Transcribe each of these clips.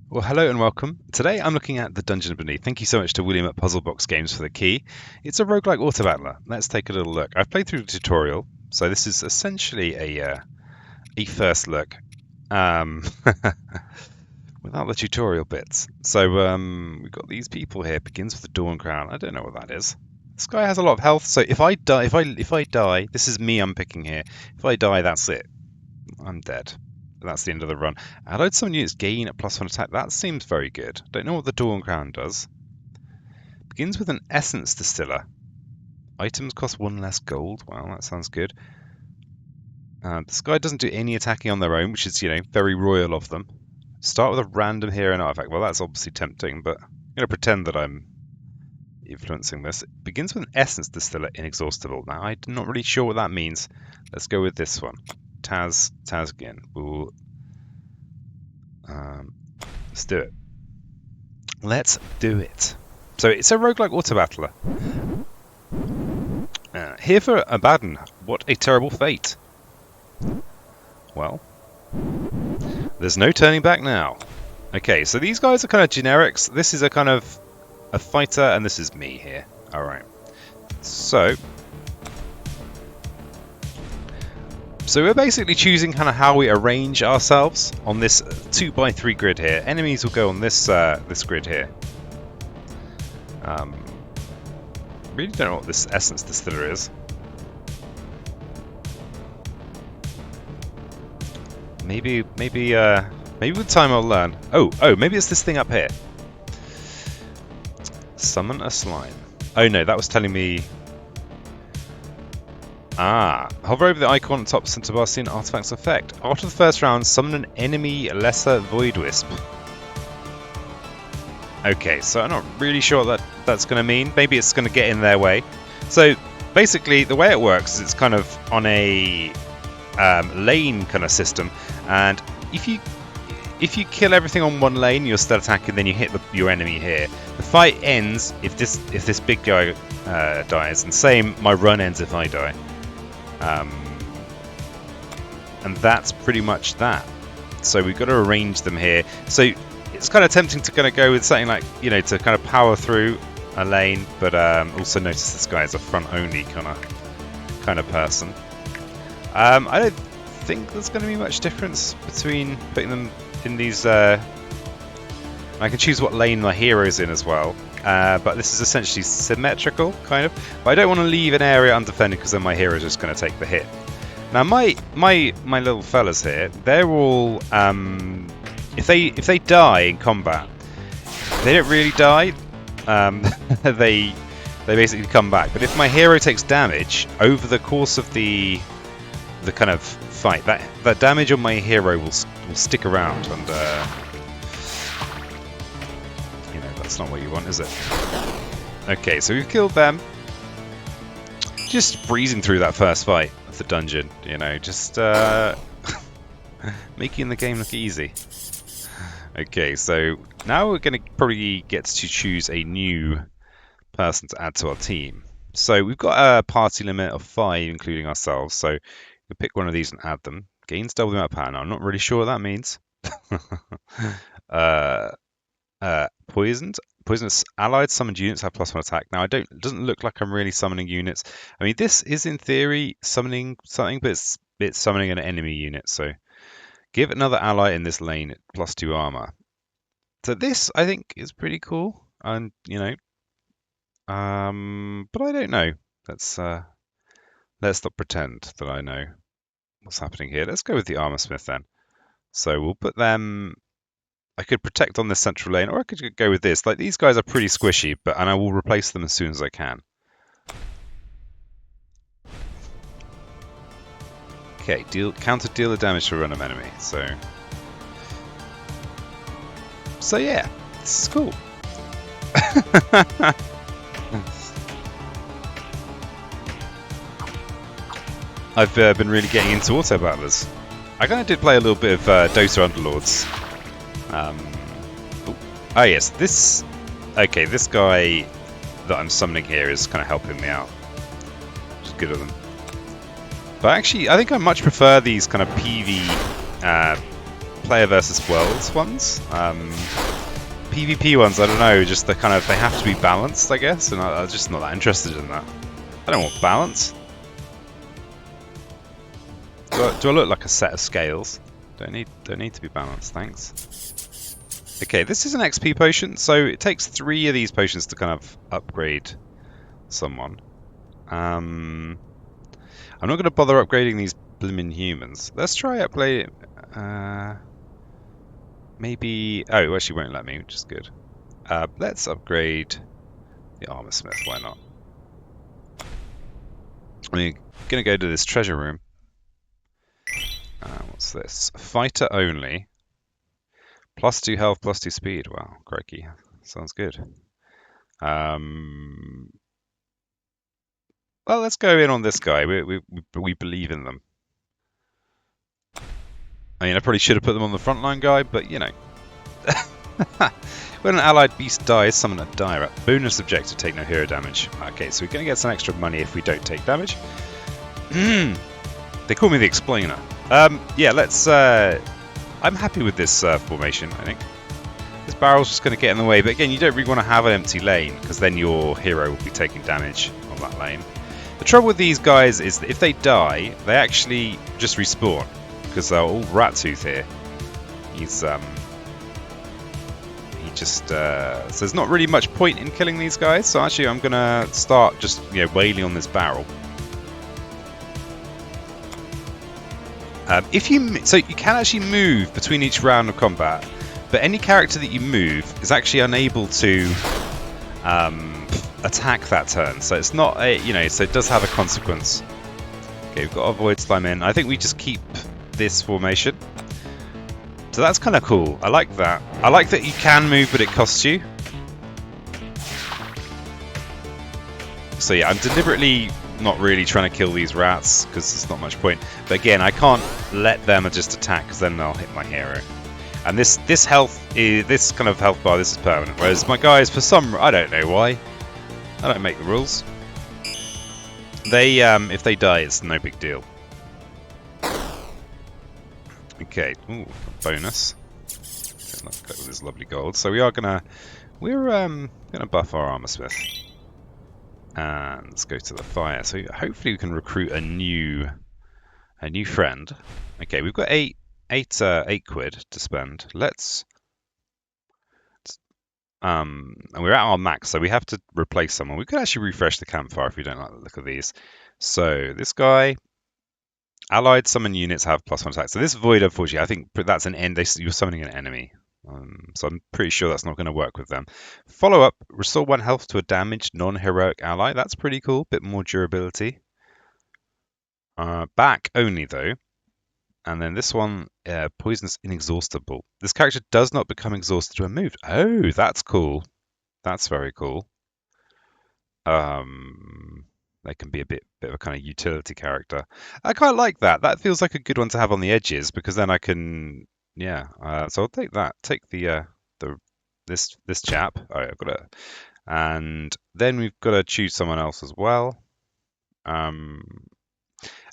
Well, hello and welcome. Today I'm looking at The Dungeon Beneath. Thank you so much to William at Puzzlebox Games for the key. It's a roguelike Autobattler. Let's take a little look. I've played through the tutorial, so this is essentially a first look without the tutorial bits. So we've got these people here. Begins with the Dawn Crown. I don't know what that is. This guy has a lot of health, so if I die, if I die, this is me I'm picking here. If I die, that's it. I'm dead. That's the end of the run. Allied summon units gain a +1 attack. That seems very good. Don't know what the Dawn Crown does. Begins with an essence distiller. Items cost 1 less gold. Wow, that sounds good. This guy doesn't do any attacking on their own, which is, very royal of them. Start with a random hero and artifact. Well, that's obviously tempting, but I'm going to pretend that I'm influencing this. It begins with an essence distiller, inexhaustible. Now, I'm not really sure what that means. Let's go with this one. Taz again. Let's do it. Let's do it. So it's a roguelike Autobattler. Here for Abaddon. What a terrible fate. Well, there's no turning back now. Okay, so these guys are kind of generics. This is a kind of a fighter, and this is me here. Alright. So we're basically choosing kind of how we arrange ourselves on this 2x3 grid here. Enemies will go on this this grid here. Really don't know what this essence distiller is. Maybe with time I'll learn. Oh, maybe it's this thing up here. Summon a slime. Oh no, that was telling me. Hover over the icon at the top center bar, see an artifact's effect. After the first round, summon an enemy lesser void wisp. Okay, so I'm not really sure what that's going to mean. Maybe it's going to get in their way. So basically, the way it works is it's kind of on a lane kind of system, and if you kill everything on one lane, you're still attacking. Then you hit your enemy here. The fight ends if this big guy dies, and same my run ends if I die. And that's pretty much that. So we've got to arrange them here. So it's kind of tempting to kind of go with something like, to kind of power through a lane, but also notice this guy is a front only kind of person. I don't think there's going to be much difference between putting them in these. I can choose what lane my hero's in as well. But this is essentially symmetrical, kind of. But I don't want to leave an area undefended because then my hero's just going to take the hit. Now my little fellas here, they're all if they die in combat, they don't really die. They basically come back. But if my hero takes damage over the course of the kind of fight, that damage on my hero will stick around, and that's not what you want, is it? Okay, so we've killed them. Just breezing through that first fight of the dungeon, just making the game look easy. Okay, so now we're going to probably get to choose a new person to add to our team. So we've got a party limit of 5, including ourselves. So we'll pick one of these and add them. Gains double the amount of power. Now, I'm not really sure what that means. Poisoned. Poisonous allied summoned units have +1 attack. Now, it doesn't look like I'm really summoning units. I mean, this is in theory summoning something, but it's summoning an enemy unit. So give another ally in this lane +2 armor. So this, I think, is pretty cool. And but I don't know. Let's not pretend that I know what's happening here. Let's go with the armor smith then. So we'll put them. I could protect on this central lane, or I could go with this. Like, these guys are pretty squishy, and I will replace them as soon as I can. Okay, counter dealer damage to a random enemy. So yeah, this is cool. I've been really getting into Autobattlers. I kind of did play a little bit of Dota Underlords. Yes, this guy that I'm summoning here is kind of helping me out, which is good of them. But actually, I think I much prefer these kind of player versus worlds ones. PvP ones, I don't know, just they have to be balanced, I guess, and I'm just not that interested in that. I don't want balance. Do I look like a set of scales? Don't need to be balanced, thanks. Okay, this is an XP potion, so it takes 3 of these potions to kind of upgrade someone. I'm not going to bother upgrading these blimmin' humans. Let's try upgrade. Maybe. Oh, it actually won't let me, which is good. Let's upgrade the armor smith. Why not? I'm going to go to this treasure room. What's this? Fighter only. +2 health, +2 speed. Wow, crikey. Sounds good. Well, let's go in on this guy. We believe in them. I mean, I probably should have put them on the frontline guy, but you know. When an allied beast dies, summon a dire. Bonus objective, take no hero damage. Okay, so we're going to get some extra money if we don't take damage. They call me the explainer. Yeah, let's... I'm happy with this formation, I think. This barrel's just going to get in the way, but again, you don't really want to have an empty lane, because then your hero will be taking damage on that lane. The trouble with these guys is that if they die, they actually just respawn, because they're all Rat-Tooth here. He's, he just, so there's not really much point in killing these guys, so actually I'm going to start just, wailing on this barrel. So you can actually move between each round of combat, but any character that you move is actually unable to attack that turn. So it's not a, so it does have a consequence. Okay, we've got avoid slime in. I think we just keep this formation. So that's kind of cool. I like that. I like that you can move, but it costs you. So yeah, I'm deliberately not really trying to kill these rats because there's not much point. But again, I can't let them just attack because then they'll hit my hero. And this kind of health bar, this is permanent. Whereas my guys, for some, I don't know why. I don't make the rules. They, if they die, it's no big deal. Okay, ooh, bonus. Let's go with this lovely gold. So we're gonna buff our armor smith. And let's go to the fire. So hopefully we can recruit a new friend. Okay, we've got eight quid to spend. Let's and we're at our max, so we have to replace someone. We could actually refresh the campfire if we don't like the look of these. So this guy, allied summon units have +1 attack. So this void, unfortunately, I think that's an end. You're summoning an enemy. So I'm pretty sure that's not going to work with them. Follow up, restore 1 health to a damaged non-heroic ally. That's pretty cool. Bit more durability. Back only though. And then this one, poisonous inexhaustible. This character does not become exhausted when moved. Oh, that's cool. That's very cool. They can be a bit of a kind of utility character. I quite like that. That feels like a good one to have on the edges because then I can. Yeah, so I'll take that. Take this chap. Oh, I've got to, and then we've got to choose someone else as well. I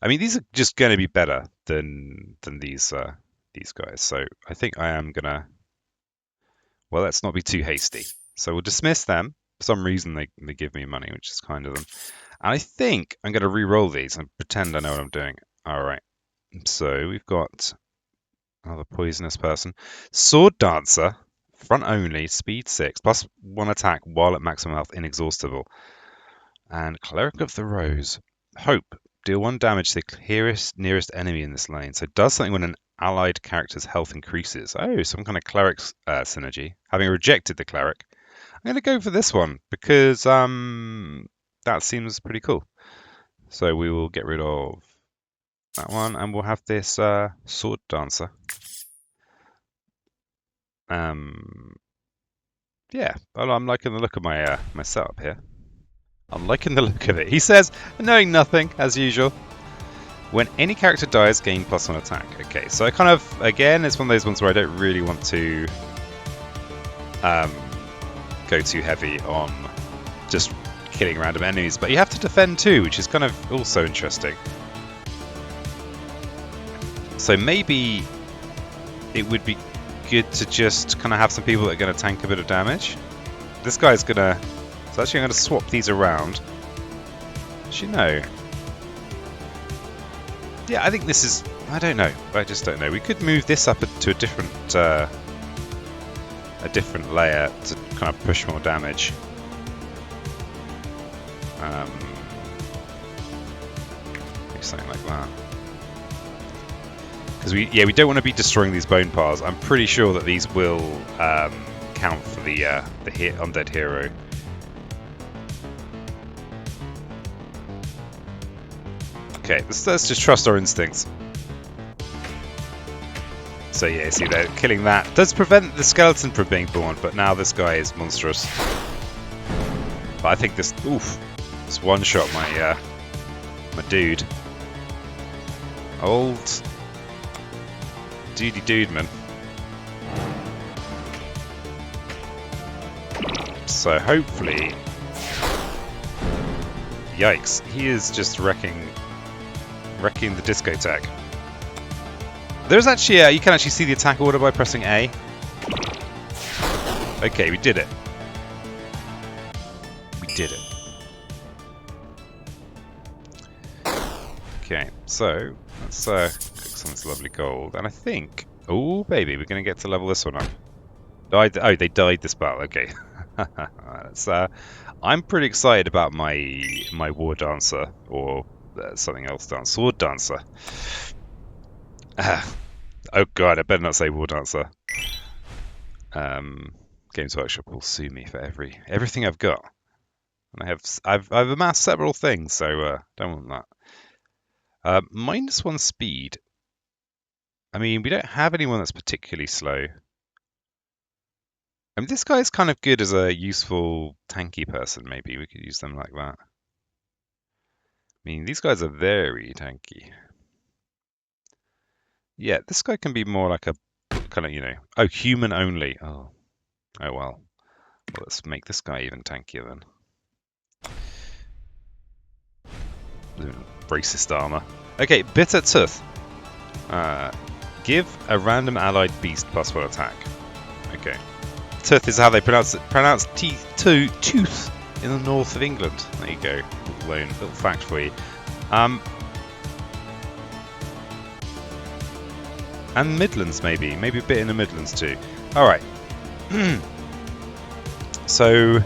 mean, these are just going to be better than these guys. So I think I am gonna. Well, let's not be too hasty. So we'll dismiss them. For some reason, they give me money, which is kind of them. And I think I'm going to re-roll these and pretend I know what I'm doing. All right. So we've got. Another poisonous person. Sword Dancer, front only, speed 6, +1 attack while at maximum health, inexhaustible. And Cleric of the Rose. Hope, deal 1 damage to the nearest enemy in this lane. So it does something when an allied character's health increases. Oh, some kind of cleric synergy. Having rejected the cleric, I'm going to go for this one because that seems pretty cool. So we will get rid of that one, and we'll have this Sword Dancer. Yeah, well, I'm liking the look of my my setup here. I'm liking the look of it. He says, knowing nothing, as usual. When any character dies, gain +1 attack. Okay, so I kind of, again, it's one of those ones where I don't really want to go too heavy on just killing random enemies, but you have to defend too, which is kind of also interesting. So maybe it would be good to just kind of have some people that are going to tank a bit of damage. This guy's going to... So actually I'm going to swap these around. Actually, no. Yeah, I think this is... I don't know. I just don't know. We could move this up to a different layer to kind of push more damage. Something like that. Because we don't want to be destroying these bone piles. I'm pretty sure that these will count for the undead hero. Okay, let's just trust our instincts. So yeah, see, they're killing that. Does prevent the skeleton from being born, but now this guy is monstrous. But I think this, oof, this one-shot my dude. Old dude man. So hopefully, yikes, he is just wrecking the discotheque. There's actually you can actually see the attack order by pressing A. Okay, we did it. We did it. Okay, so let's click on this lovely gold, and I think, oh baby, we're going to get to level this one up. Oh, they died this battle. Okay, I'm pretty excited about my war dancer, or something else dance, sword dancer. Oh god, I better not say war dancer. Games Workshop will sue me for everything I've got, and I've amassed several things, so don't want that. -1 speed. I mean, we don't have anyone that's particularly slow. I mean, this guy's kind of good as a useful tanky person, maybe. We could use them like that. I mean, these guys are very tanky. Yeah, this guy can be more like a kind of, you know... Oh, human only. Oh well. Well, let's make this guy even tankier then. Racist armor. Okay, Bitter Tooth. Give a random allied beast +1 attack. Okay. Tooth is how they pronounce it. Pronounce teeth, tooth in the north of England. There you go. Little fact for you. And Midlands, maybe a bit in the Midlands too. All right. So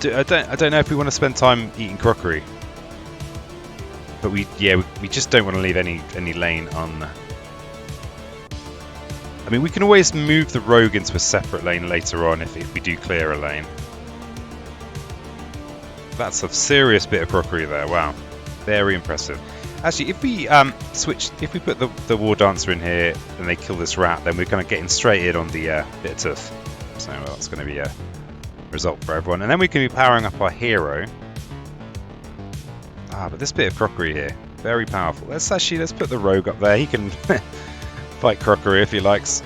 I don't know if we want to spend time eating crockery, but we just don't want to leave any lane on. I mean, we can always move the rogue into a separate lane later on if we do clear a lane. That's a serious bit of crockery there. Wow, very impressive. Actually, if we put the war dancer in here and they kill this rat, then we're kind of getting straight in on the bit of tooth. So that's going to be a result for everyone, and then we can be powering up our hero. But this bit of crockery here, very powerful. Let's put the rogue up there. He can fight crockery if he likes.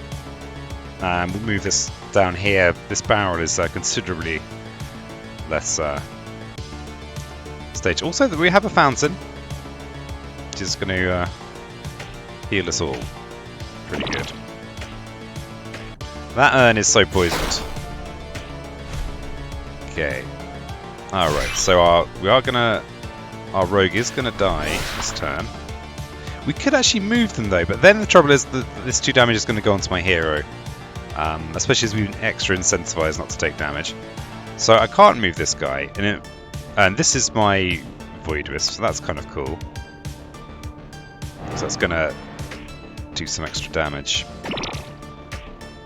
We'll move this down here. This barrel is considerably less stage. Also, that we have a fountain, which is going to heal us all. Pretty good. That urn is so poisoned. Okay. Alright, so our rogue is gonna die this turn. We could actually move them though, but then the trouble is that this 2 damage is gonna go onto my hero. Especially as we've been extra incentivized not to take damage. So I can't move this guy, and this is my Void Wisp, so that's kind of cool. So that's gonna do some extra damage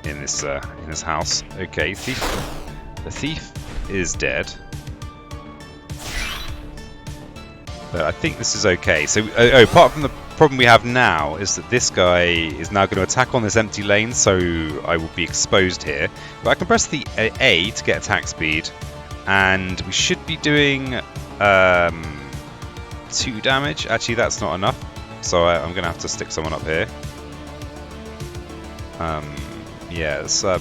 in this house. Okay, thief. The thief is dead, but I think this is okay. So, apart from the problem we have now, is that this guy is now going to attack on this empty lane, so I will be exposed here. But I can press the A to get attack speed, and we should be doing 2 damage. Actually, that's not enough, so I'm going to have to stick someone up here. Yeah, so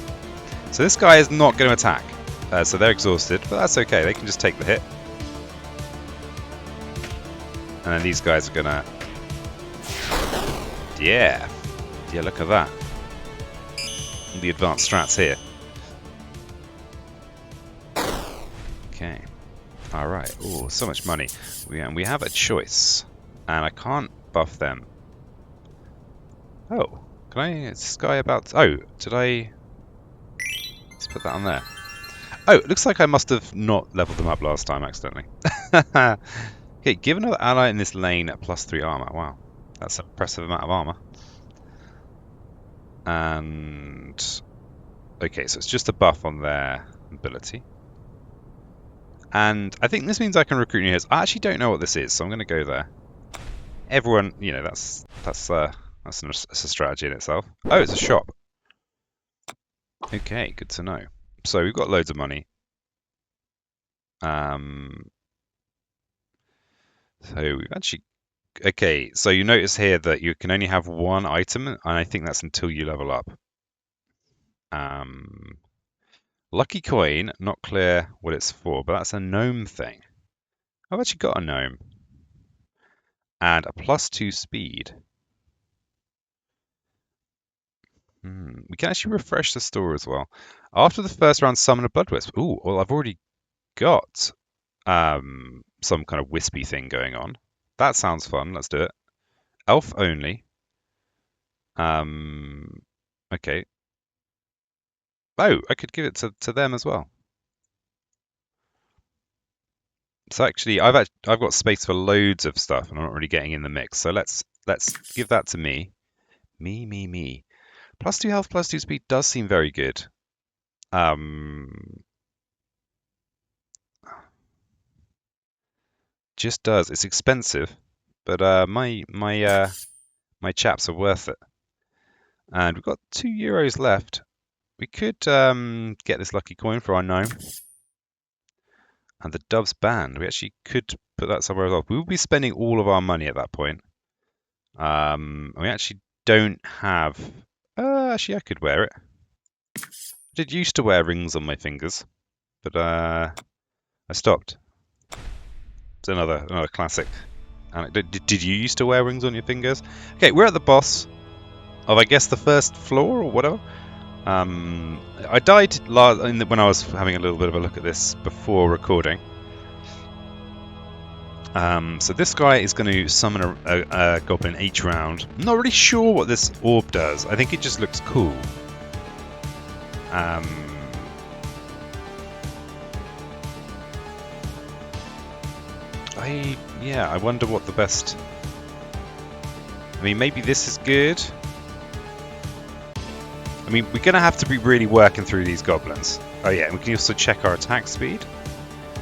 this guy is not going to attack. So they're exhausted, but that's okay. They can just take the hit. And then these guys are going to Yeah. Yeah, look at that. The advanced strats here. Okay. Alright. Oh, so much money. We have a choice. And I can't buff them. Oh. Can I... Is this guy about... Oh, did I... Let's put that on there. Oh, it looks like I must have not leveled them up last time accidentally. Okay, give another ally in this lane at +3 armor. Wow. That's an impressive amount of armor. And... Okay, so it's just a buff on their ability. And I think this means I can recruit new heroes. I actually don't know what this is, so I'm going to go there. Everyone, you know, that's a strategy in itself. Oh, it's a shop. Okay, good to know. So we've got loads of money. So we've actually... Okay, so you notice here that you can only have one item, and I think that's until you level up. Lucky coin, not clear what it's for, but that's a gnome thing. I've actually got a gnome. And a +2 speed. We can actually refresh the store as well. After the first round, summon a bloodwisp. Ooh, well, I've already got some kind of wispy thing going on. That sounds fun. Let's do it. Elf only. Okay. Oh, I could give it to them as well. So actually, I've got space for loads of stuff, and I'm not really getting in the mix. So let's give that to me. Me. +2 health, +2 speed does seem very good. Just does. It's expensive, but my chaps are worth it. And we've got €2 left. We could get this lucky coin for our gnome. And the dove's band. We actually could put that somewhere as well. We will be spending all of our money at that point. We actually don't have... actually, I could wear it. I did used to wear rings on my fingers, but I stopped. It's another classic anecdote. Did you used to wear rings on your fingers? Okay, we're at the boss of, I guess, the first floor or whatever. I died when I was having a little bit of a look at this before recording. So this guy is going to summon a goblin each round. I'm not really sure what this orb does. I think it just looks cool. I wonder what the best... I mean, maybe this is good. I mean, we're going to have to be really working through these goblins. Oh yeah, and we can also check our attack speed.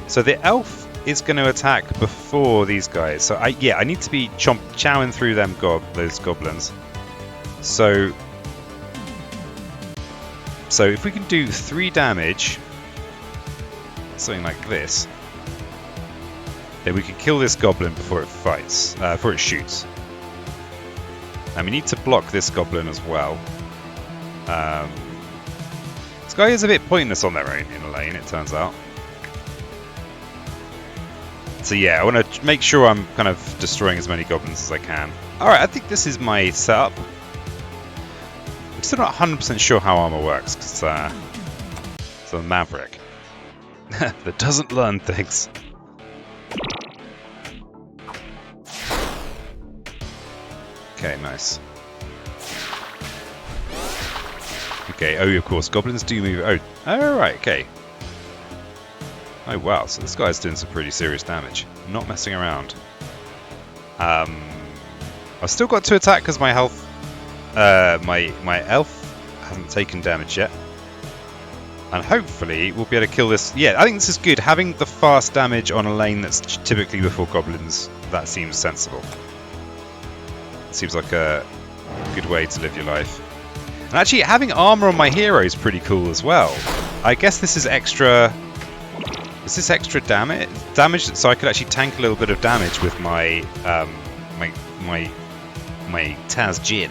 So the elf is going to attack before these guys. So I need to be chowing through those goblins. So if we can do 3 damage, something like this, then we can kill this goblin before it fights, before it shoots. And we need to block this goblin as well. This guy is a bit pointless on their own in a lane, it turns out. So yeah, I want to make sure I'm kind of destroying as many goblins as I can. Alright, I think this is my setup. I'm still not 100% sure how armor works, because it's a maverick that doesn't learn things. Okay, nice. Okay, oh, of course, goblins do move. Oh, right, okay. Oh, wow, so this guy's doing some pretty serious damage. Not messing around. I've still got to attack because my health... my elf hasn't taken damage yet. And hopefully we'll be able to kill this... Yeah, I think this is good. Having the fast damage on a lane that's typically before goblins, that seems sensible. Seems like a good way to live your life. And actually, having armor on my hero is pretty cool as well. I guess this is extra... Is this extra damage? So I could actually tank a little bit of damage with my my Taz Jin.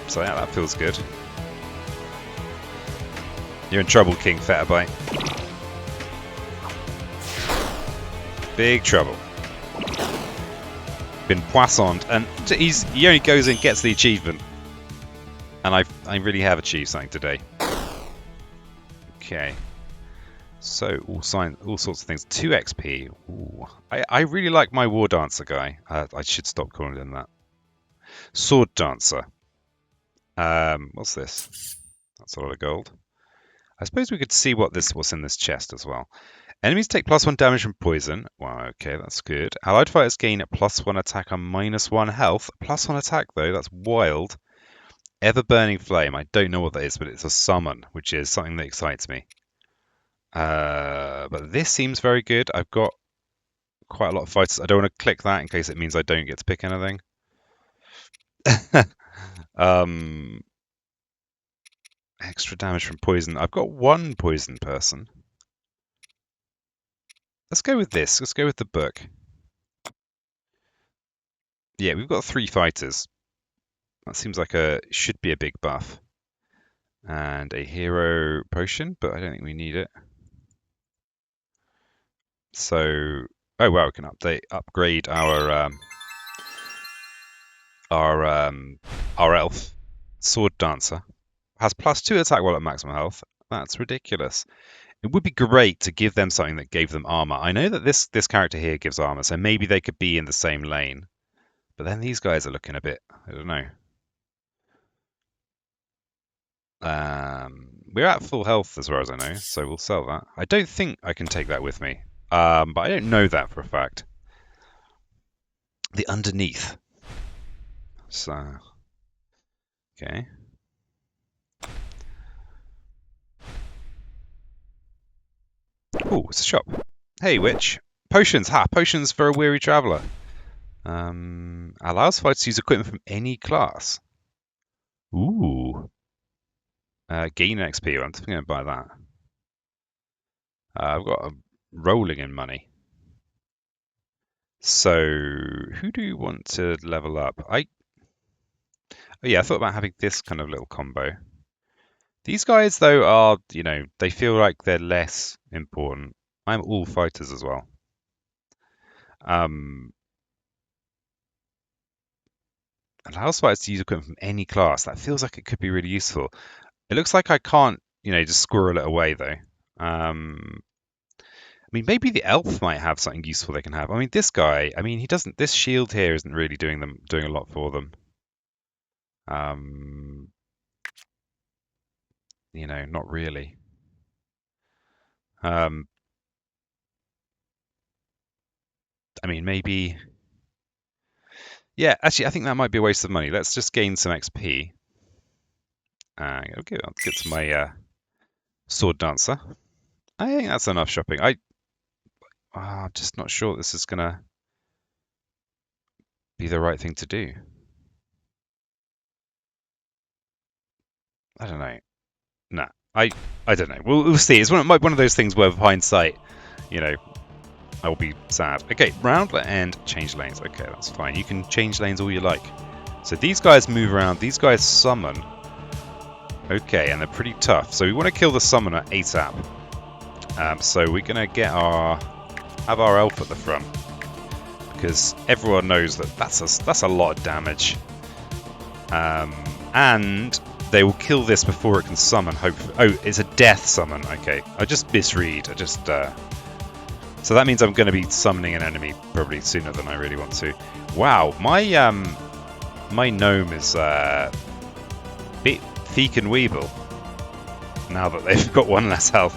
So yeah, that feels good. You're in trouble, King Fetterbite. Big trouble. been poissoned, and he only goes in, gets the achievement. And I really have achieved something today. Okay. So all sorts of things. 2 XP. Ooh. I really like my War Dancer guy. I should stop calling him that. Sword Dancer. What's this? That's a lot of gold. I suppose we could see what's in this chest as well. Enemies take +1 damage from poison. Wow, okay, that's good. Allied fighters gain +1 attack on -1 health. +1 attack though, that's wild. Ever burning flame. I don't know what that is, but it's a summon, which is something that excites me. But this seems very good. I've got quite a lot of fighters. I don't want to click that in case it means I don't get to pick anything. Extra damage from poison. I've got 1 poison person. Let's go with this. Let's go with the book. Yeah, we've got 3 fighters. That seems like should be a big buff. And a hero potion, but I don't think we need it. So, oh wow, we can upgrade our elf sword dancer. Has +2 attack while at maximum health. That's ridiculous. It would be great to give them something that gave them armor. I know that this character here gives armor, so maybe they could be in the same lane. But then these guys are looking a bit, I don't know. We're at full health as far as I know, so we'll sell that. I don't think I can take that with me, but I don't know that for a fact. The underneath. So, okay. Oh, it's a shop. Hey, witch. Potions. Ha! Potions for a weary traveler. Allows fighters to use equipment from any class. Ooh. Gain XP. I'm definitely going to buy that. I've got a rolling in money. So, who do you want to level up? Oh yeah, I thought about having this kind of little combo. These guys, though, are, they feel like they're less important. I'm all fighters as well. Allows fighters to use equipment from any class. That feels like it could be really useful. It looks like I can't, just squirrel it away, though. I mean, maybe the elf might have something useful they can have. I mean, this guy, he doesn't. This shield here isn't really doing a lot for them. Not really. I mean, maybe. Yeah, actually, I think that might be a waste of money. Let's just gain some XP. Okay, I'll get to my sword dancer. I think that's enough shopping. I'm just not sure this is gonna be the right thing to do. I don't know. Nah, I don't know. We'll see. It's one of those things where, with hindsight, I'll be sad. Okay, round and change lanes. Okay, that's fine. You can change lanes all you like. So these guys move around. These guys summon. Okay, and they're pretty tough. So we want to kill the summoner ASAP. So we're gonna have our elf at the front, because everyone knows that that's a lot of damage. And they will kill this before it can summon. Hopefully, oh, it's a death summon. Okay, I just misread. So that means I'm going to be summoning an enemy probably sooner than I really want to. Wow, my gnome is a bit feek and weeble now that they've got 1 less health.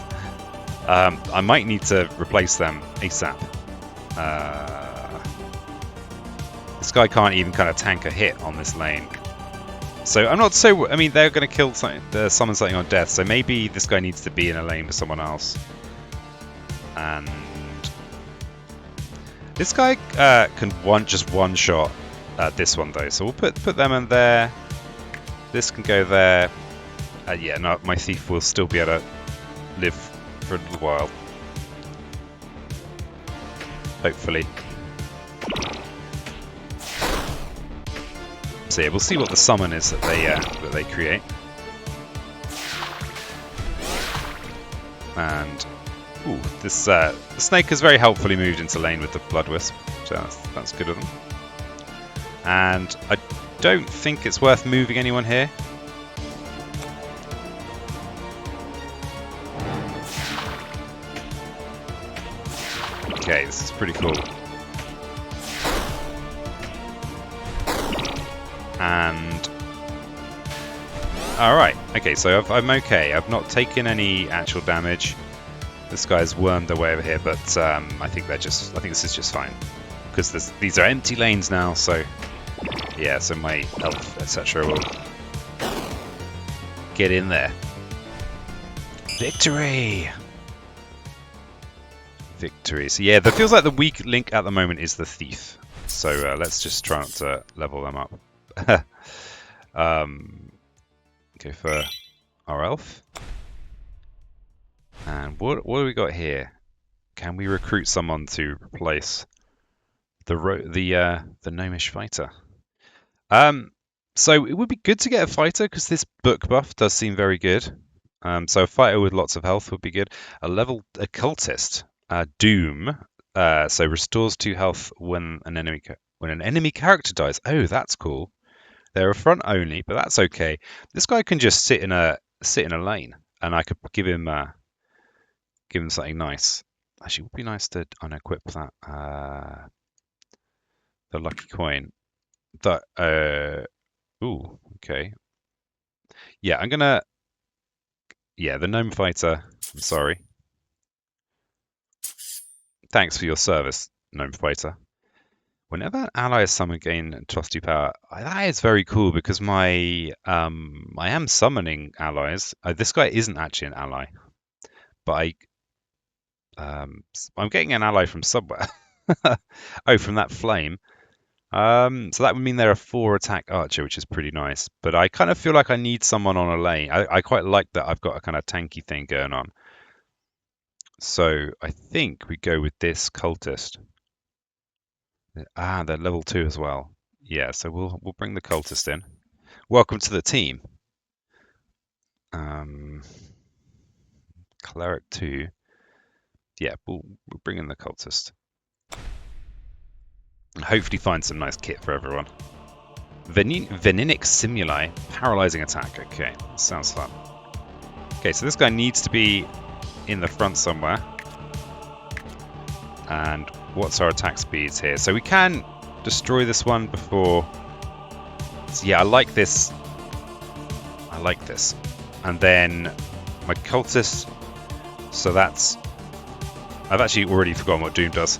I might need to replace them ASAP. This guy can't even kind of tank a hit on this lane. So I'm not so. They're going to summon something on death. So maybe this guy needs to be in a lane with someone else. And this guy can just one shot this one though. So we'll put them in there. This can go there. Yeah, no, my thief will still be able to live for a little while. Hopefully. So yeah, we'll see what the summon is that they create. And ooh, this the snake has very helpfully moved into lane with the blood wisp, so that's good of them. And I don't think it's worth moving anyone here. Okay, this is pretty cool. And alright, okay, so I'm okay. I've not taken any actual damage. This guy's wormed their way over here, but I think this is just fine. Because these are empty lanes now, so yeah, so my health, etc. will get in there. Victory! Victory. So yeah, that feels like the weak link at the moment is the thief. So let's just try not to level them up. Go for our elf. And what do we got here? Can we recruit someone to replace the gnomish fighter? So it would be good to get a fighter because this book buff does seem very good. So a fighter with lots of health would be good. A cultist, Doom. So restores 2 health when an enemy character dies. Oh, that's cool. They're a front only, but that's okay. This guy can just sit in a lane, and I could give him something nice. Actually, it would be nice to unequip that. The lucky coin. Ooh, okay. Yeah, I'm gonna. Yeah, the gnome fighter. I'm sorry. Thanks for your service, gnome fighter. Whenever an ally is summoned, gain trusty power. That is very cool because I am summoning allies. This guy isn't actually an ally, but I'm getting an ally from somewhere. Oh, from that flame. So that would mean they're a 4 attack archer, which is pretty nice. But I kind of feel like I need someone on a lane. I quite like that I've got a kind of tanky thing going on. So I think we go with this cultist. They're level 2 as well. Yeah, so we'll bring the cultist in. Welcome to the team. Cleric 2. Yeah, we'll bring in the cultist. And hopefully find some nice kit for everyone. Veninic Simuli, paralyzing attack. Okay, sounds fun. Okay, so this guy needs to be in the front somewhere. And what's our attack speeds here? So we can destroy this one before. So yeah, I like this. I like this. And then my cultist. So that's. I've actually already forgotten what Doom does.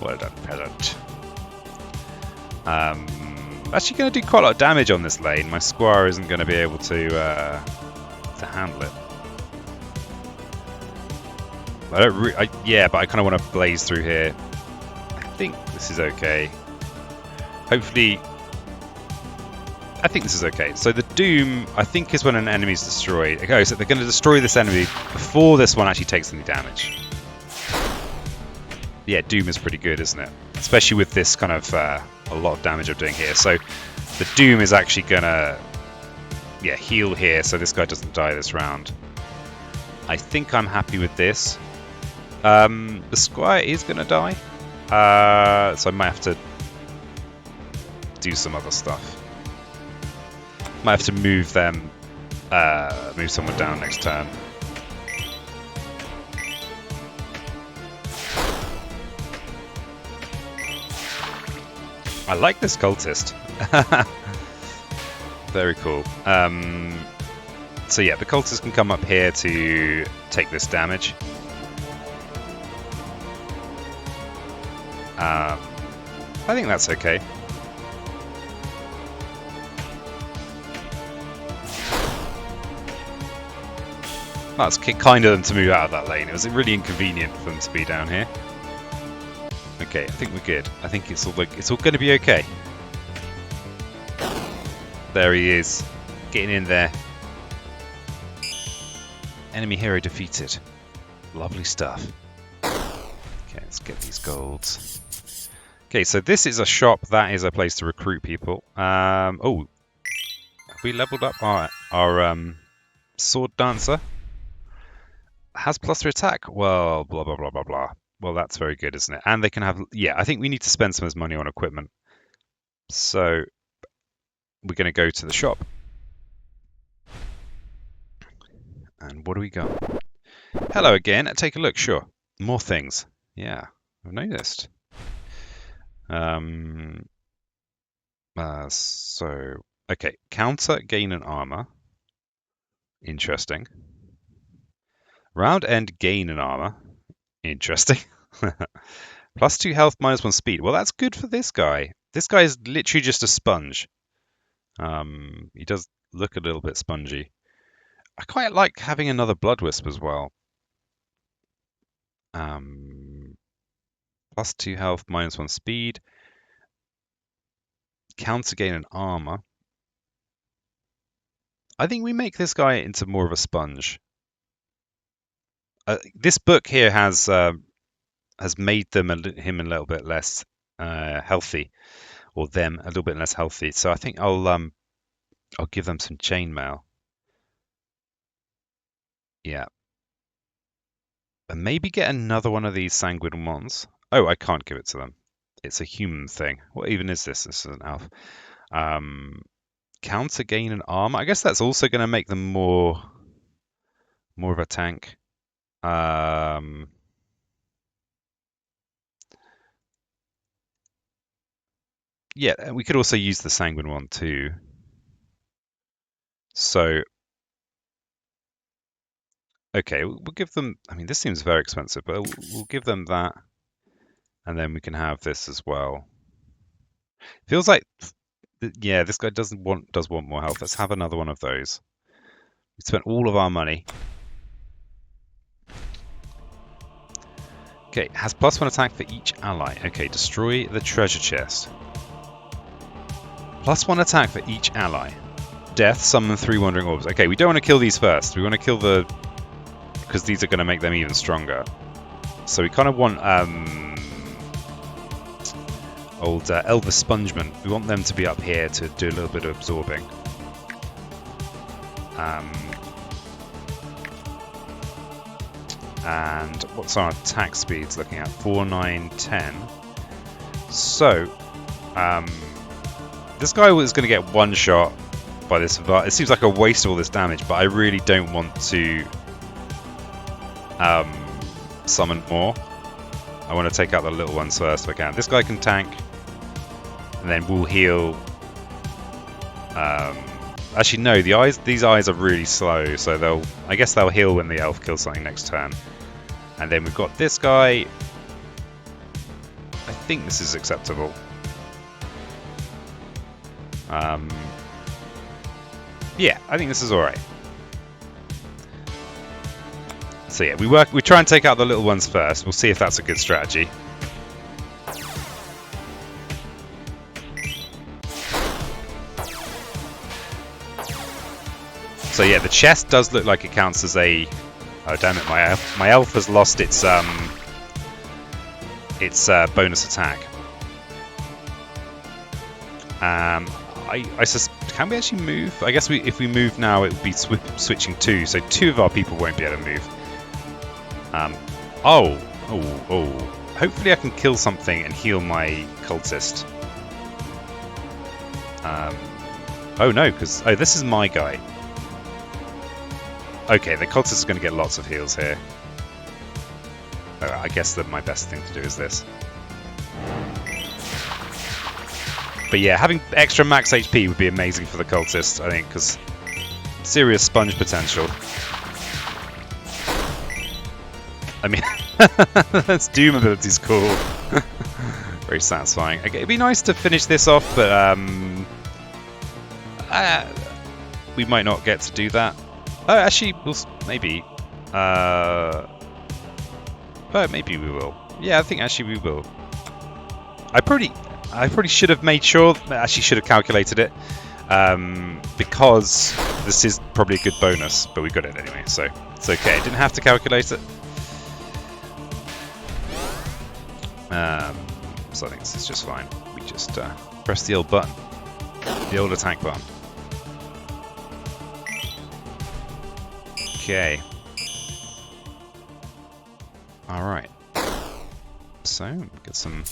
Well done, peasant. Actually going to do quite a lot of damage on this lane. My squire isn't going to be able to handle it. But I kind of want to blaze through here. I think this is okay. Hopefully, I think this is okay. So the Doom, I think, is when an enemy is destroyed. Okay, so they're going to destroy this enemy before this one actually takes any damage. Yeah, Doom is pretty good, isn't it? Especially with this kind of a lot of damage I'm doing here. So the Doom is actually going to heal here so this guy doesn't die this round. I think I'm happy with this. The Squire is going to die. So I might have to do some other stuff. Might have to move them, move someone down next turn. I like this cultist. Very cool. So yeah, the cultist can come up here to take this damage. I think that's okay. That's kind of them to move out of that lane. It was really inconvenient for them to be down here. Okay, I think we're good. I think it's all going to be okay. There he is, getting in there. Enemy hero defeated. Lovely stuff. Okay, let's get these golds. Okay, so this is a shop. That is a place to recruit people. Oh, have we leveled up our sword dancer? Has +3 attack. Well, blah blah blah blah blah. Well, that's very good, isn't it? And they can have. Yeah, I think we need to spend some of this money on equipment. So we're going to go to the shop. And what do we got? Hello again. Take a look. Sure. More things. Yeah, I've noticed. Okay. Counter, gain, and armor. Interesting. Round end, gain, and armor. Interesting. +2 health, -1 speed. Well, that's good for this guy. This guy is literally just a sponge. He does look a little bit spongy. I quite like having another Blood Wisp as well. +2 health, -1 speed. Counter gain and armor. I think we make this guy into more of a sponge. This book here has made him a little bit less healthy, or them a little bit less healthy. So I think I'll give them some chainmail. Yeah. And maybe get another one of these sanguine ones. Oh, I can't give it to them. It's a human thing. What even is this? This is an elf. Counter gain and armor. I guess that's also going to make them more of a tank. Yeah, we could also use the sanguine one too. So, okay, we'll give them. I mean, this seems very expensive, but we'll give them that, and then we can have this as well. Feels like, yeah, this guy does want more health. Let's have another one of those. We spent all of our money. Okay, has +1 attack for each ally. Okay, destroy the treasure chest. +1 attack for each ally. Death, summon 3 wandering orbs. Okay, we don't want to kill these first. We want to kill the... because these are going to make them even stronger. So we kind of want old Elvis Spongeman. We want them to be up here to do a little bit of absorbing. And what's our attack speeds looking at? 4, 9, 10. So, this guy was going to get one shot by this. It seems like a waste of all this damage, but I really don't want to summon more. I want to take out the little ones first if I can. This guy can tank, and then we'll heal. Actually, no. These eyes are really slow, so I guess they'll heal when the elf kills something next turn. And then we've got this guy. I think this is acceptable. Yeah, I think this is all right. So yeah, we try and take out the little ones first. We'll see if that's a good strategy. So yeah, the chest does look like it counts as a... Oh damn it! My elf has lost its bonus attack. Can we actually move? I guess if we move now, it would be switching 2, so 2 of our people won't be able to move. Hopefully I can kill something and heal my cultist. Oh no, because this is my guy. Okay, the cultist is going to get lots of heals here. I guess that my best thing to do is this. But yeah, having extra max HP would be amazing for the cultist, I think, because serious sponge potential. I mean, that's Doom ability's cool. Very satisfying. Okay, it'd be nice to finish this off, but we might not get to do that. Actually, maybe. Maybe we will. Yeah, I think actually we will. I probably should have made sure. Actually, should have calculated it, because this is probably a good bonus, but we got it anyway, so it's okay. Didn't have to calculate it. So I think this is just fine. We just press the old button, the old attack button. Okay. All right. So get some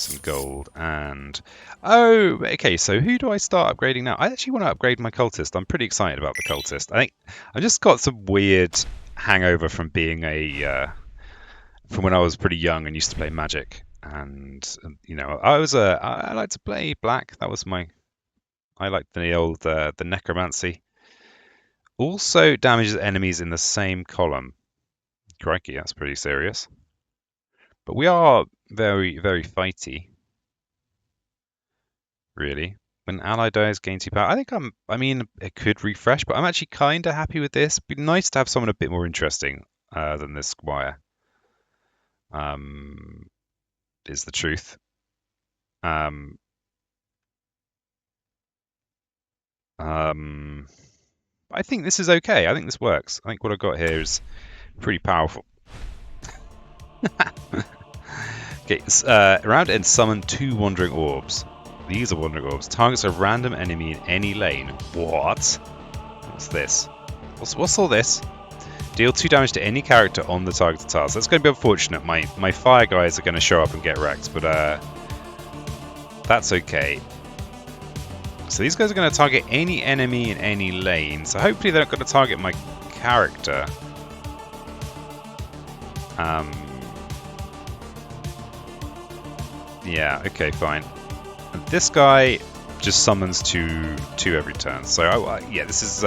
some gold, and... Oh, okay, so who do I start upgrading now? I actually want to upgrade my cultist. I'm pretty excited about the cultist. I think I just got some weird hangover from being from when I was pretty young and used to play Magic. And, you know, I like to play black. That was I liked the old, the necromancy. Also damages enemies in the same column. Crikey, that's pretty serious. But we are very, very fighty. Really. When an ally dies, gain 2 power. I mean, it could refresh, but I'm actually kind of happy with this. It'd be nice to have someone a bit more interesting than this squire. Is the truth. I think this is okay. I think this works. I think what I've got here is pretty powerful. Okay, around and summon 2 wandering orbs. These are wandering orbs. Targets a random enemy in any lane. What? What's this? What's all this? Deal 2 damage to any character on the targeted task. That's going to be unfortunate. My fire guys are going to show up and get wrecked, but that's okay. So these guys are going to target any enemy in any lane. So hopefully they're not going to target my character. Yeah, okay, fine. And this guy just summons 2 every turn. So, yeah, this is...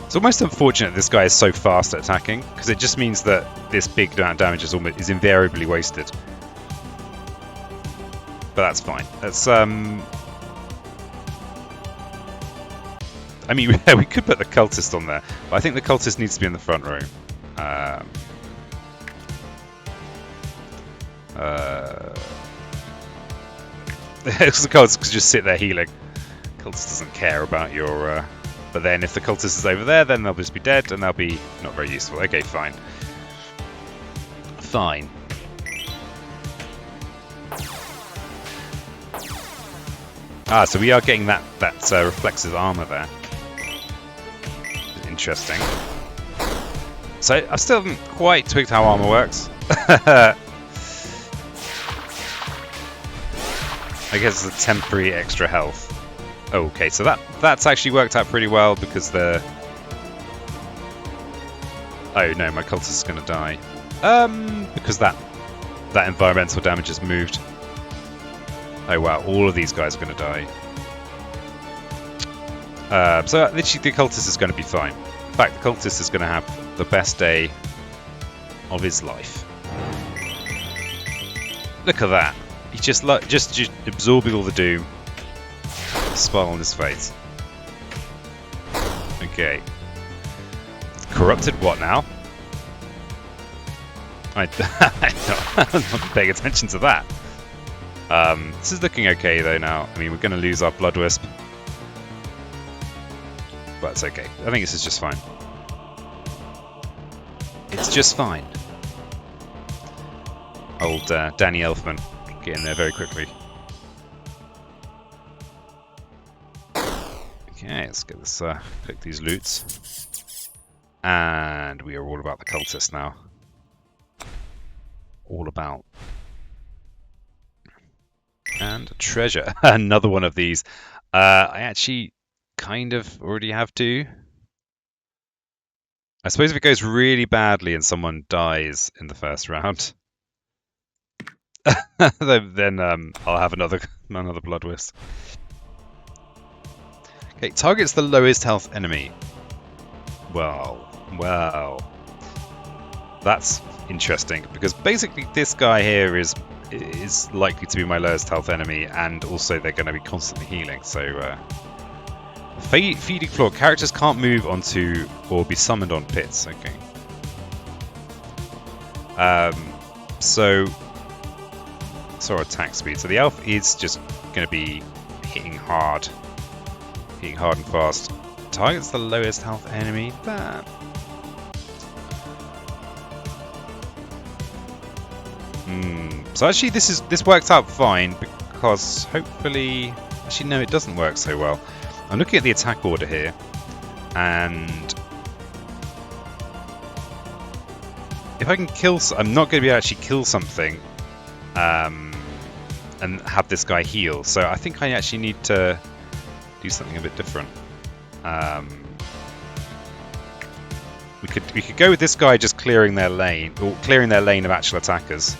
It's almost unfortunate this guy is so fast at attacking, because it just means that this big damage is invariably wasted. But that's fine. That's, I mean, we could put the cultist on there, but I think the cultist needs to be in the front row. The cultist could just sit there healing. Cultist doesn't care about your... But then if the cultist is over there, then they'll just be dead, and they'll be not very useful. Okay, fine. Fine. Ah, so we are getting that reflexive armor there. Interesting. So I still haven't quite twigged how armor works. I guess it's a temporary extra health. Okay, so that's actually worked out pretty well because the... Oh no, my cultist is going to die. Because that environmental damage has moved. Oh wow, all of these guys are going to die. So literally the cultist is going to be fine. In fact, the cultist is going to have the best day of his life. Look at that. He's just absorbing all the doom. Smile on his face. Okay. Corrupted what now? I'm not paying attention to that. This is looking okay though now. I mean, we're going to lose our Blood Wisp. But it's okay. I think this is just fine. It's just fine. Old Danny Elfman getting there very quickly. Okay, let's get this, pick these loots. And we are all about the cultist now. All about. And treasure. Another one of these. I actually kind of already have 2. I suppose if it goes really badly and someone dies in the first round, then I'll have another Blood Wisp. Okay, targets the lowest health enemy. Well, that's interesting because basically this guy here is likely to be my lowest health enemy, and also they're going to be constantly healing. So, feeding floor characters can't move onto or be summoned on pits. Okay. So attack speed. So the elf is just going to be hitting hard and fast. Targets the lowest health enemy. That. So actually, this works out fine because hopefully, actually no, it doesn't work so well. I'm looking at the attack order here, and if I can kill, I'm not going to be able to actually kill something and have this guy heal. So I think I actually need to do something a bit different. We could go with this guy just clearing their lane, or clearing their lane of actual attackers.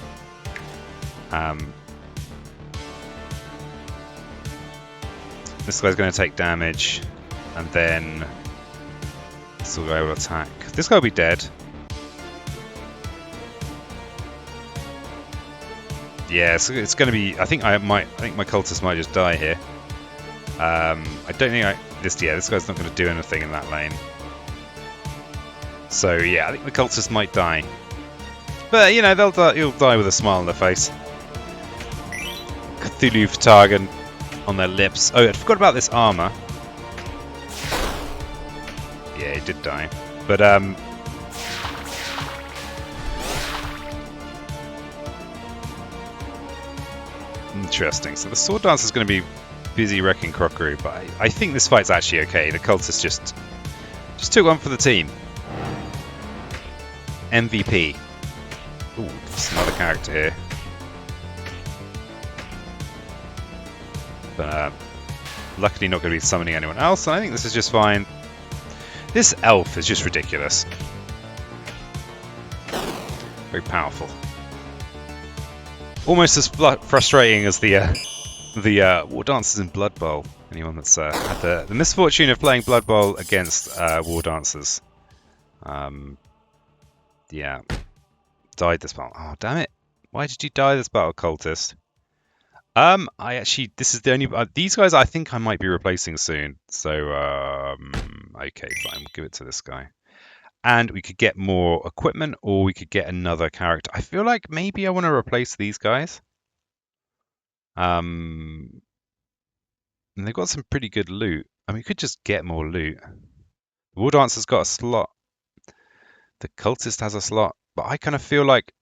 This guy's going to take damage, and then this guy will attack. This guy will be dead. Yeah, so it's going to be. I think my cultist might just die here. I don't think this guy's not going to do anything in that lane. So yeah, I think the cultist might die. But you know, he'll die with a smile on their face. Cthulhu Ftargan on their lips. Oh, I forgot about this armor. Yeah, he did die. But interesting. So the sword dance is going to be busy wrecking crockery, but I think this fight's actually okay. The cultist just took one for the team. MVP. Ooh, there's another character here. But luckily not going to be summoning anyone else, and I think this is just fine. This elf is just ridiculous. Very powerful. Almost as frustrating as the War Dancers in Blood Bowl. Anyone that's had the misfortune of playing Blood Bowl against War Dancers. Yeah. Died this battle. Oh, damn it. Why did you die this battle, cultist? This is the only... these guys I think I might be replacing soon. So, okay, fine. We'll give it to this guy. And we could get more equipment, or we could get another character. I feel like maybe I want to replace these guys. And they've got some pretty good loot. I mean, we could just get more loot. The War Dancer's got a slot. The cultist has a slot. But I kind of feel like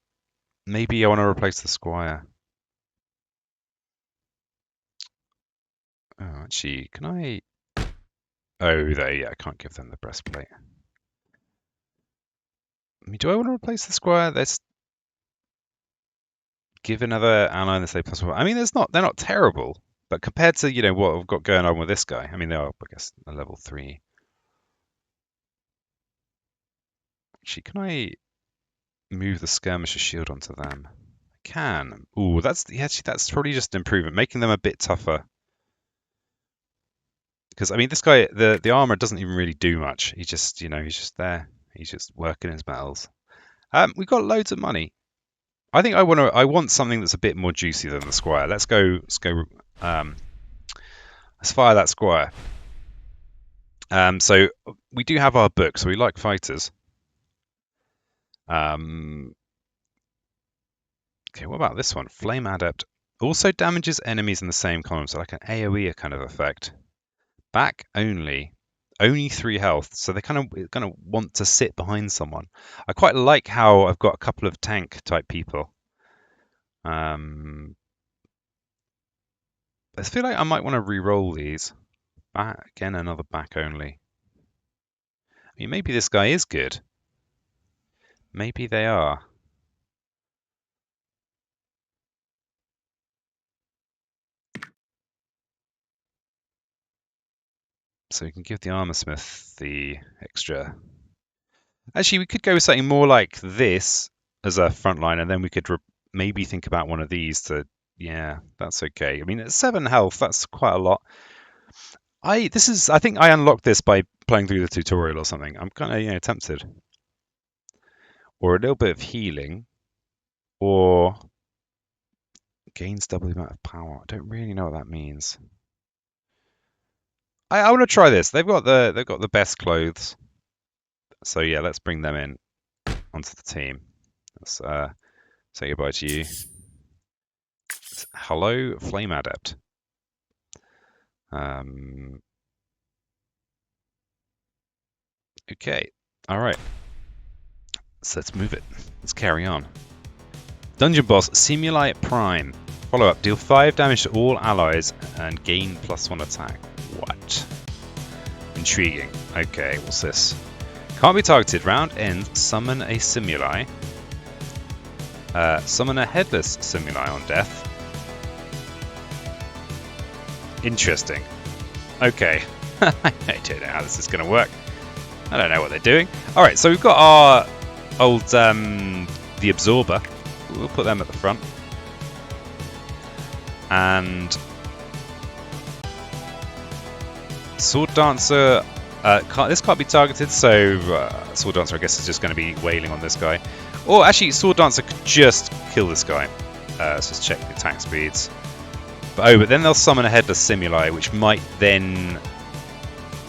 maybe I want to replace the squire. Oh, actually, can I... Oh, yeah, I can't give them the breastplate. I mean, do I want to replace the squire? Let's give another ally and say +1. I mean, they're not terrible, but compared to, you know, what I've got going on with this guy, I mean, they are, I guess, a level 3. Actually, can I move the skirmisher shield onto them? I can. Ooh, that's probably just an improvement, making them a bit tougher. Because I mean, this guy, the armor doesn't even really do much. He's just, you know, he's just there. He's just working his battles. We've got loads of money. I think I want something that's a bit more juicy than the squire. Let's go. Let's fire that squire. So we do have our book, so we like fighters. Okay, what about this one? Flame Adept also damages enemies in the same column, so like an AoE kind of effect. Back only 3 health, so they're kind of want to sit behind someone. I quite like how I've got a couple of tank type people. I feel like I might want to re-roll these. Again, another back only. I mean, maybe this guy is good. Maybe they are. So we can give the armor smith the extra. Actually, we could go with something more like this as a front line, and then we could maybe think about one of these to. Yeah, that's okay. I mean, at 7 health, that's quite a lot. I think I unlocked this by playing through the tutorial or something. I'm kind of tempted. Or a little bit of healing, or gains double the amount of power. I don't really know what that means. I want to try this. They've got the best clothes. So yeah, let's bring them in onto the team. Let's say goodbye to you. Hello, Flame Adept. Okay, all right. So let's move it. Let's carry on. Dungeon boss, Simuli Prime. Follow up, deal 5 damage to all allies and gain +1 attack. What? Intriguing. Okay, what's this? Can't be targeted. Round ends. Summon a Simuli. Summon a headless Simuli on death. Interesting. Okay. I don't know how this is going to work. I don't know what they're doing. Alright, so we've got our old, the Absorber. We'll put them at the front. And Sword Dancer, this can't be targeted, so Sword Dancer I guess is just going to be wailing on this guy. Or actually, Sword Dancer could just kill this guy. Let's just check the attack speeds. But then they'll summon a Headless Simuli, which might then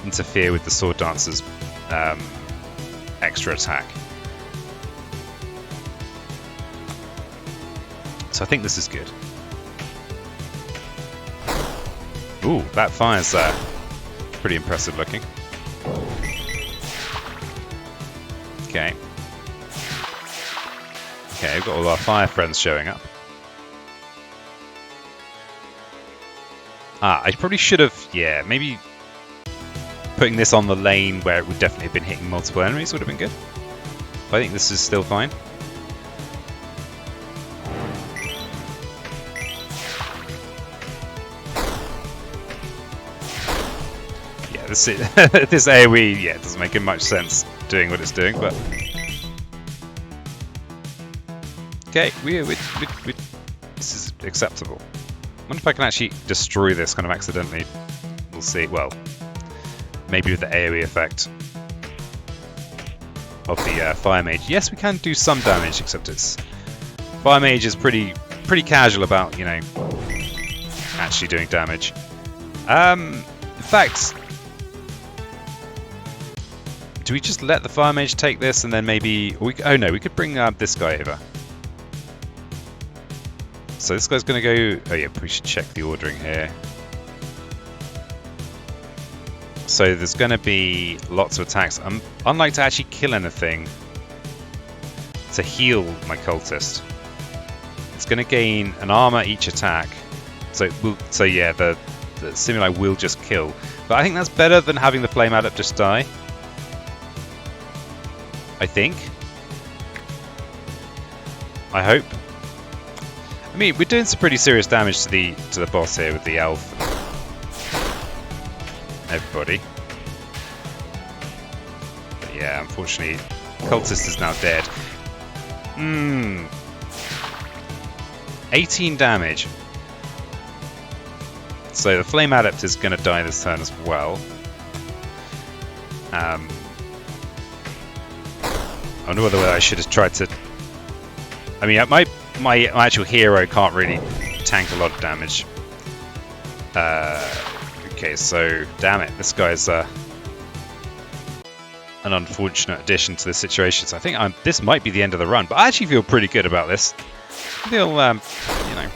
interfere with the Sword Dancer's extra attack. So I think this is good. Ooh, that fires there. Pretty impressive looking. Okay. Okay, we've got all our fire friends showing up. I probably should have, yeah, maybe putting this on the lane where it would definitely have been hitting multiple enemies would have been good. But I think this is still fine. Yeah, this AoE, yeah, it doesn't make much sense doing what it's doing, but okay, this is acceptable. I wonder if I can actually destroy this kind of accidentally. We'll see. Well, maybe with the AoE effect of the Fire Mage. Yes, we can do some damage, except it's Fire Mage is pretty casual about, you know, actually doing damage. In fact, do we just let the Fire Mage take this and then maybe oh no, we could bring this guy over. So this guy's going to go... Oh yeah, we should check the ordering here. So there's going to be lots of attacks. Unlike to actually kill anything, to heal my cultist, it's going to gain an armor each attack. So it will, so yeah, the Simuli will just kill. But I think that's better than having the Flame Adept just die. I think. I hope. I mean, we're doing some pretty serious damage to the boss here with the elf. Everybody. But yeah, unfortunately, cultist is now dead. 18 damage. So the Flame Adept is going to die this turn as well. I wonder whether I should have tried to... I mean, my actual hero can't really tank a lot of damage. Okay, so damn it, this guy's an unfortunate addition to the situation. So I think this might be the end of the run, but I actually feel pretty good about this. I feel, you know,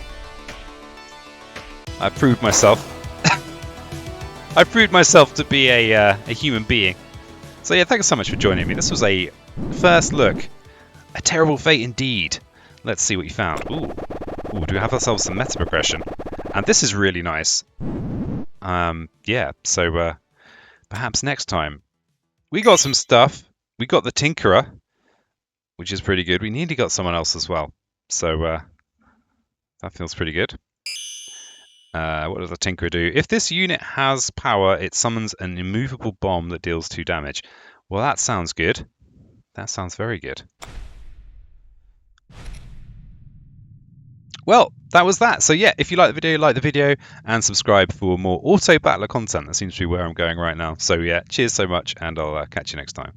I proved myself. I proved myself to be a human being. So yeah, thanks so much for joining me. This was a first look. A terrible fate indeed. Let's see what you found. Ooh, do we have ourselves some meta progression? And this is really nice. Yeah, so perhaps next time. We got some stuff. We got the Tinkerer, which is pretty good. We nearly got someone else as well. So that feels pretty good. What does the Tinkerer do? If this unit has power, it summons an immovable bomb that deals 2 damage. Well, that sounds good. That sounds very good. Well, that was that. So yeah, if you like the video and subscribe for more Autobattler content. That seems to be where I'm going right now. So yeah, cheers so much, and I'll catch you next time.